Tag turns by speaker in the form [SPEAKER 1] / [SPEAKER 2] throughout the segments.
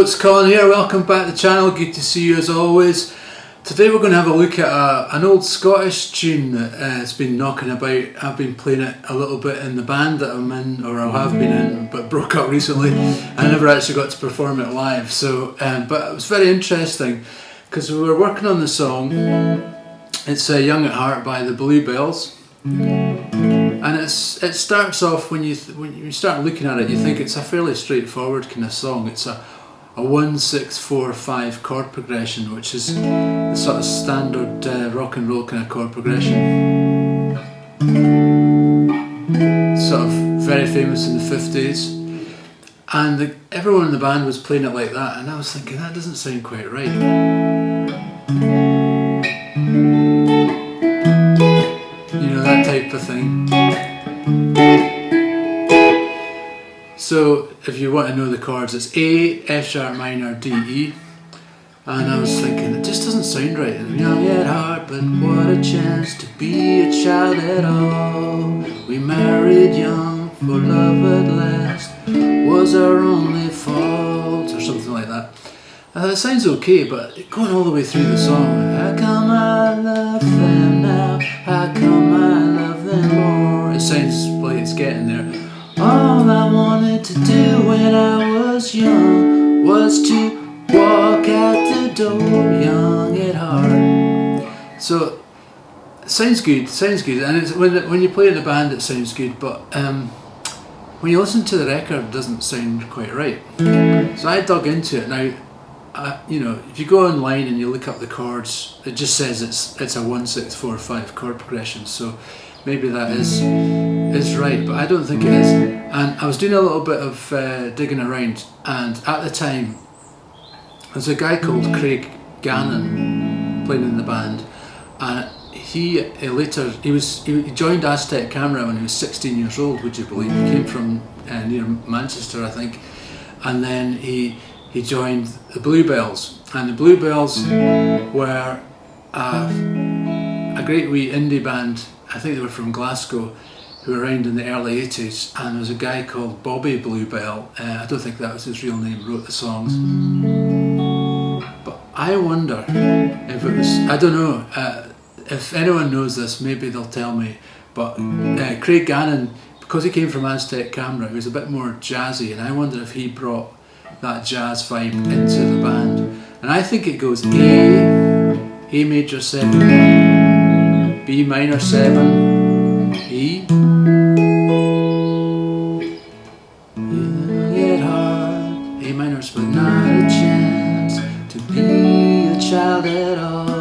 [SPEAKER 1] it's Colin here. Welcome back to the channel. Good to see you as always. Today we're going to have a look at an old Scottish tune that has been knocking about. I've been playing it a little bit in the band that I'm in, or I have been in, but broke up recently. I never actually got to perform it live. So, but it was very interesting because we were working on the song. It's Young at Heart by the Bluebells. And it starts off, when you start looking at it, you think it's a fairly straightforward kind of song. It's a 1, 6, 4, 5 chord progression, which is the sort of standard rock and roll kind of chord progression. Sort of very famous in the 50s. And everyone in the band was playing it like that, and I was thinking, that doesn't sound quite right. That type of thing. So if you want to know the chords, it's A, F sharp minor, D, E. And I was thinking, it just doesn't sound right. Young at heart, but what a chance to be a child at all. We married young, for love at last was our only fault, or something like that. It sounds okay, but going all the way through the song, how come I love them now? How come I love them more? It sounds like it's getting there. All I wanted to do when I was young was to walk out the door, young at heart. So, it sounds good, and it's, when you play in the band it sounds good, but when you listen to the record it doesn't sound quite right. So I dug into it. Now, if you go online and you look up the chords, it just says it's a 1, 6, 4, 5 chord progression. So maybe that is right, but I don't think it is. And I was doing a little bit of digging around, and at the time there's a guy called Craig Gannon playing in the band, and he joined Aztec Camera when he was 16 years old. Would you believe? He came from near Manchester, I think, and then he joined the Bluebells, and the Bluebells were a great wee indie band. I think they were from Glasgow, who were around in the early 80s, and there was a guy called Bobby Bluebell, I don't think that was his real name, wrote the songs. But I wonder if it was, I don't know, if anyone knows this, maybe they'll tell me, but Craig Gannon, because he came from Aztec Camera, he was a bit more jazzy, and I wonder if he brought that jazz vibe into the band. And I think it goes A major 7, B minor 7, E. Young at heart, A minor's but not a chance to be a child at all.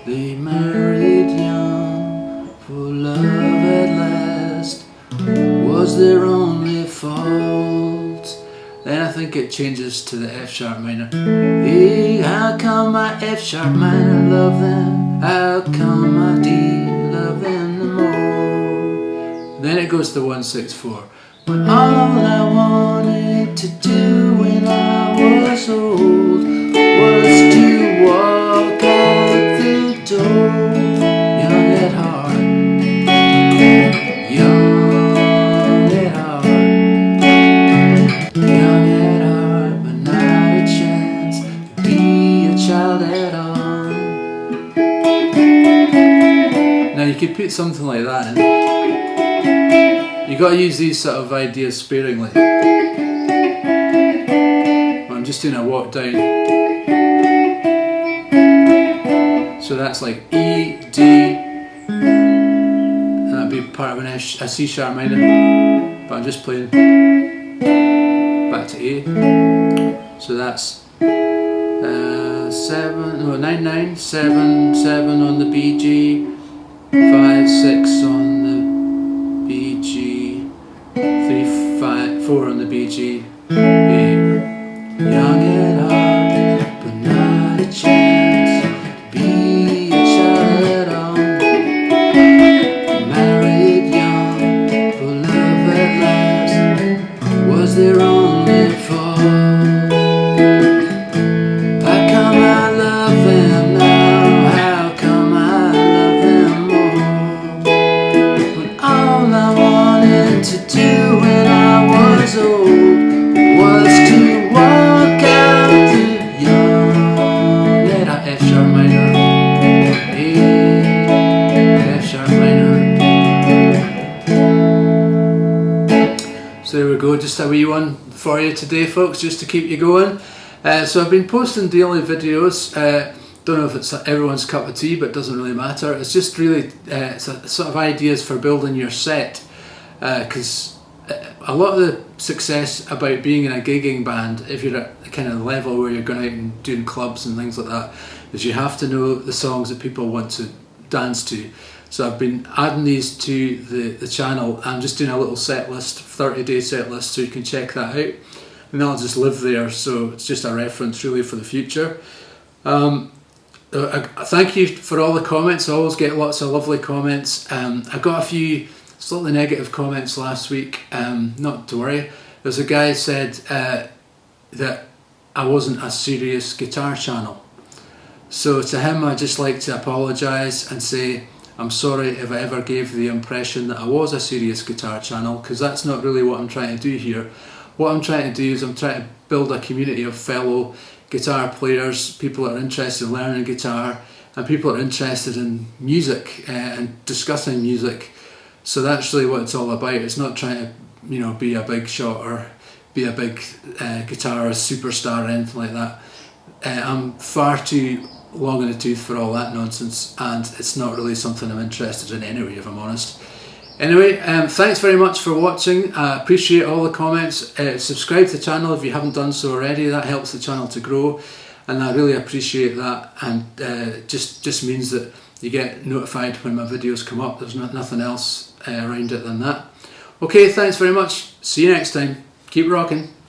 [SPEAKER 1] They married young, for love at last was their only fault. Then I think it changes to the F sharp minor. Hey, how come my F sharp minor love them? How come my D love them the more? Then it goes to 1, 6, 4. When all I wanted to do when I was old was to walk out the door, young at heart. Now you could put something like that in. You got to use these sort of ideas sparingly. Well, I'm just doing a walk down. So that's like E, D. That'd be part of a C sharp minor. But I'm just playing back to A. So that's 9, 9, 7, 7 on the B, G. 5, 6 on the B, G, 3, 5, 4 on the B, G, A. Young at heart, but not a chance to be a child at all. Married young, for love at last was their only fault. How come I love them now? How come I love them more? When all I wanted to do when I was old was just a wee one for you today, folks, just to keep you going. So I've been posting daily videos. Don't know if it's everyone's cup of tea, but it doesn't really matter. It's just really sort of ideas for building your set, because a lot of the success about being in a gigging band, if you're at the kind of level where you're going out and doing clubs and things like that, is you have to know the songs that people want to dance to. So I've been adding these to the channel. I'm just doing a little set list, 30-day set list, so you can check that out. And that'll just live there, so it's just a reference really for the future. Thank you for all the comments. I always get lots of lovely comments. I got a few slightly negative comments last week. Not to worry. There's a guy who said that I wasn't a serious guitar channel. So to him, I'd just like to apologise and say I'm sorry if I ever gave the impression that I was a serious guitar channel, because that's not really what I'm trying to do here. What I'm trying to do is I'm trying to build a community of fellow guitar players, people that are interested in learning guitar, and people that are interested in music and discussing music. So that's really what it's all about. It's not trying to, be a big shot or be a big guitarist superstar or anything like that. I'm far too long in the tooth for all that nonsense, and it's not really something I'm interested in anyway, if I'm honest. Anyway, thanks very much for watching. I appreciate all the comments. Subscribe to the channel if you haven't done so already. That helps the channel to grow, and I really appreciate that, and just means that you get notified when my videos come up. There's nothing else around it than that. Okay, thanks very much. See you next time. Keep rocking.